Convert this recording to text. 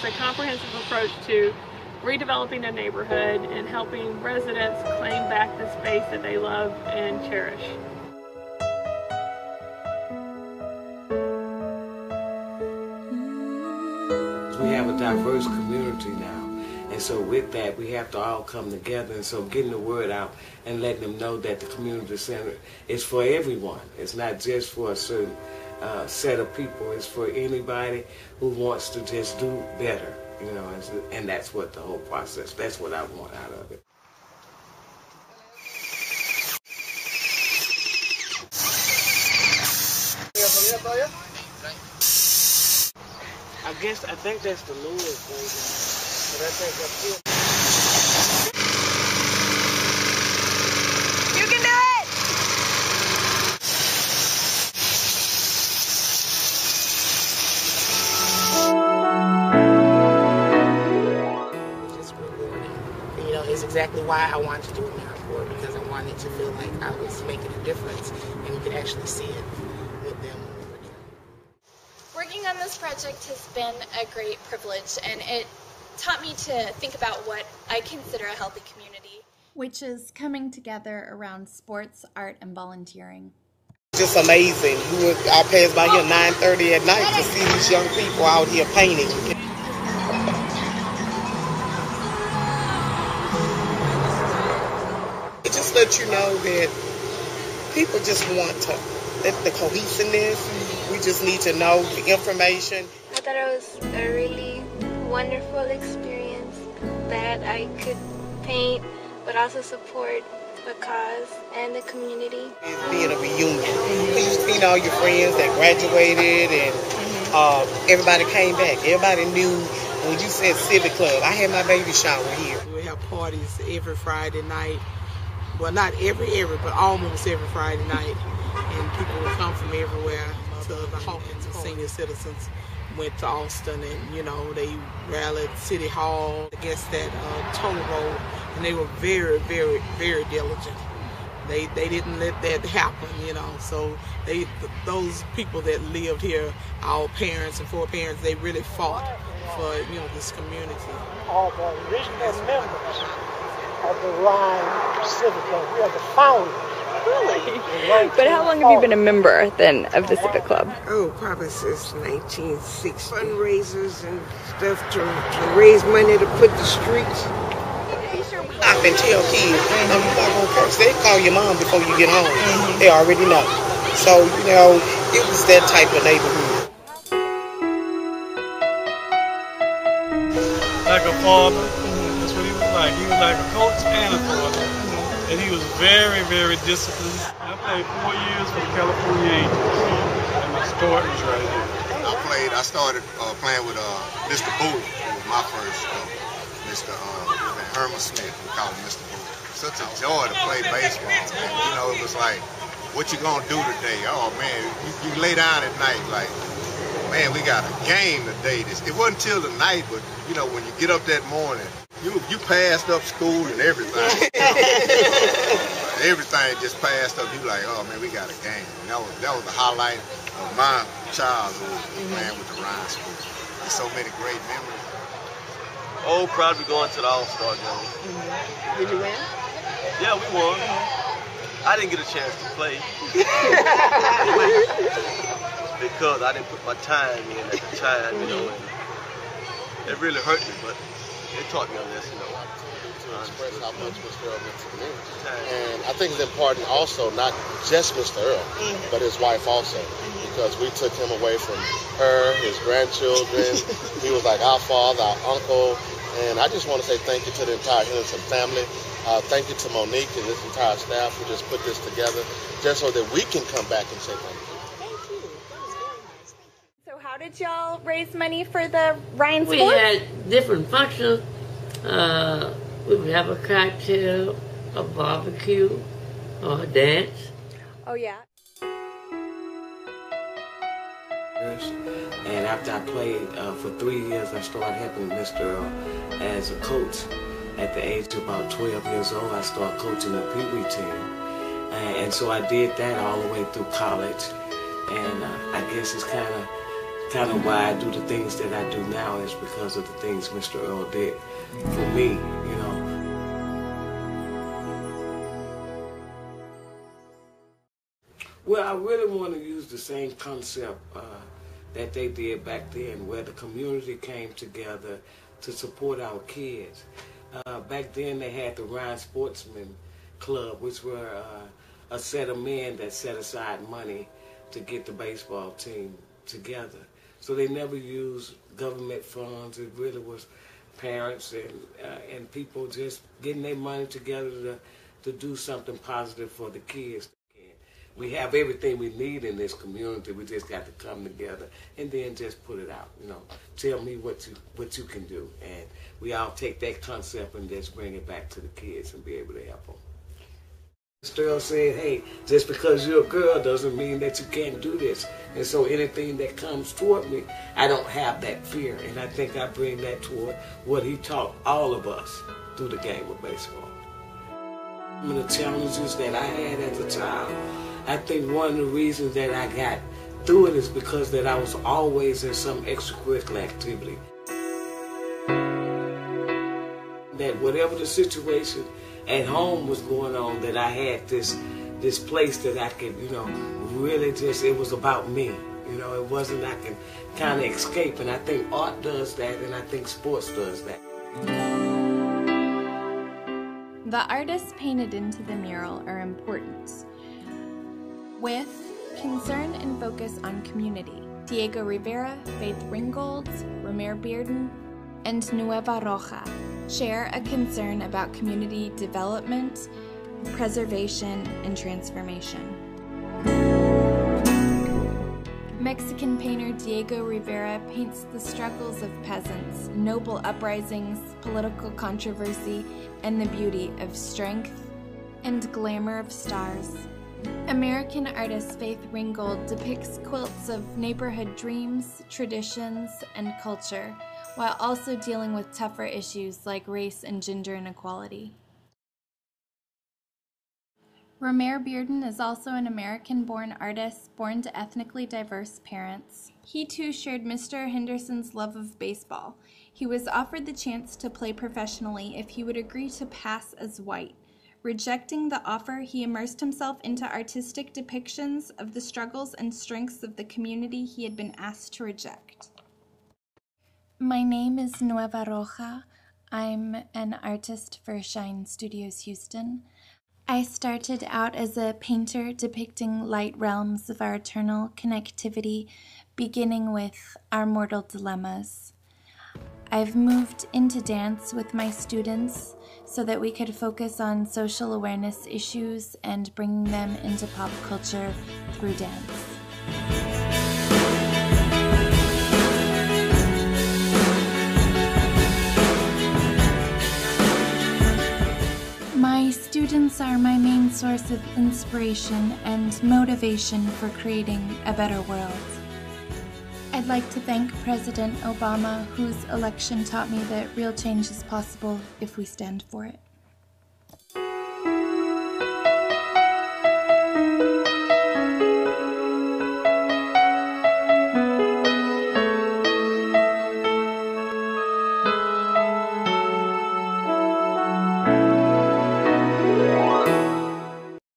takes a comprehensive approach to redeveloping a neighborhood and helping residents claim back the space that they love and cherish. We have a diverse community now, and so with that we have to all come together, and so getting the word out and letting them know that the community center is for everyone. It's not just for a certain set of people. It's for anybody who wants to just do better, you know, and that's what the whole process, that's what I want out of it. I think that's the Lewis version, but I think that's it. You can do it! Just rewarding. You know, it's exactly why I wanted to do it now for, because I wanted to feel like I was making a difference, and you could actually see it with them. Working on this project has been a great privilege, and it taught me to think about what I consider a healthy community, which is coming together around sports, art, and volunteering. Just amazing. I pass by here 9:30 at night to see these young people out here painting. It just lets you know that people just want to, the cohesiveness. We just need to know the information. I thought it was a really wonderful experience that I could paint but also support the cause and the community. It's being a reunion. You've seen all your friends that graduated, and everybody came back. Everybody knew when you said Civic Club. I had my baby shower here. We have parties every Friday night. Well, not every, but almost every Friday night. And people will come from everywhere to the Hawkins. Senior citizens went to Austin, and you know, they rallied City Hall against that toll road, and they were very, very, very diligent. They didn't let that happen, you know. So those people that lived here, our parents and foreparents, they really fought for, you know, this community. Are the original members of the Ryon Civic Club. We are the founders. Really? But how long have you been a member then of the Civic Club? Oh, probably since 1960. Fundraisers and stuff to raise money to put the streets. Stop and tell kids, no, you're not going to curse. They call your mom before you get home. They already know. So, you know, it was that type of neighborhood. Like a father, that's what he was like. He was like a coach and a father. And he was very, very disciplined. I played 4 years for the California Angels, and my start was right here. I started playing with Mr. Booth, who was my first Mr. Herman Smith, we call him Mr. Booth. Such a joy to play baseball, man. You know, it was like, what you gonna do today? Oh man, you lay down at night like, man, we got a game today. It wasn't till the night, but you know, when you get up that morning, you passed up school and everything. Everything just passed up. You like, oh man, we got a game. And that was the highlight of my childhood, playing with the Ryon School. There's so many great memories. Oh, probably going to the All-Star game. Did you win? Yeah, we won. I didn't get a chance to play because I didn't put my time in at the time, you know. And it really hurt me, but it taught me a lesson, you know. To express how much Mr. Earl meant to the community. And I think it's important also, not just Mr. Earl, but his wife also, because we took him away from her, his grandchildren. He was like our father, our uncle, and I just want to say thank you to the entire Henderson family. Thank you to Monique and this entire staff who just put this together, just so that we can come back and say thank you. So how did y'all raise money for the Ryon We Sports? had different functions. We would have a cocktail, a barbecue, or a dance. Oh yeah. And after I played for 3 years, I started helping Mr. Earl as a coach. At the age of about 12 years old, I started coaching the Pee Wee team. And so I did that all the way through college. And I guess it's kind of kind of why I do the things that I do now is because of the things Mr. Earl did for me, you know. Well, I really want to use the same concept that they did back then, where the community came together to support our kids. Back then they had the Ryon Sportsman Club, which were a set of men that set aside money to get the baseball team together. So they never used government funds. It really was parents and people just getting their money together to do something positive for the kids. We have everything we need in this community. We just got to come together and then just put it out. You know, tell me what you can do, and we all take that concept and just bring it back to the kids and be able to help them. Mr. Earl said, hey, just because you're a girl doesn't mean that you can't do this. And so anything that comes toward me, I don't have that fear. And I think I bring that toward what he taught all of us through the game of baseball. Some of the challenges that I had as a child, I think one of the reasons that I got through it is because that I was always in some extracurricular activity. That whatever the situation at home was going on, that I had this place that I could, you know, really just, it was about me. You know, it wasn't, I can kind of escape. And I think art does that, and I think sports does that. The artists painted into the mural are important, with concern and focus on community. Diego Rivera, Faith Ringgold, Romer Bearden, and Nueva Roja share a concern about community development, preservation, and transformation. Mexican painter Diego Rivera paints the struggles of peasants, noble uprisings, political controversy, and the beauty of strength and glamour of stars. American artist Faith Ringgold depicts quilts of neighborhood dreams, traditions, and culture, while also dealing with tougher issues like race and gender inequality. Romer Bearden is also an American-born artist born to ethnically diverse parents. He too shared Mr. Henderson's love of baseball. He was offered the chance to play professionally if he would agree to pass as white. Rejecting the offer, he immersed himself into artistic depictions of the struggles and strengths of the community he had been asked to reject. My name is Nueva Roja. I'm an artist for Shine Studios Houston. I started out as a painter depicting light realms of our eternal connectivity, beginning with our mortal dilemmas. I've moved into dance with my students so that we could focus on social awareness issues and bringing them into pop culture through dance. My students are my main source of inspiration and motivation for creating a better world. I'd like to thank President Obama, whose election taught me that real change is possible if we stand for it.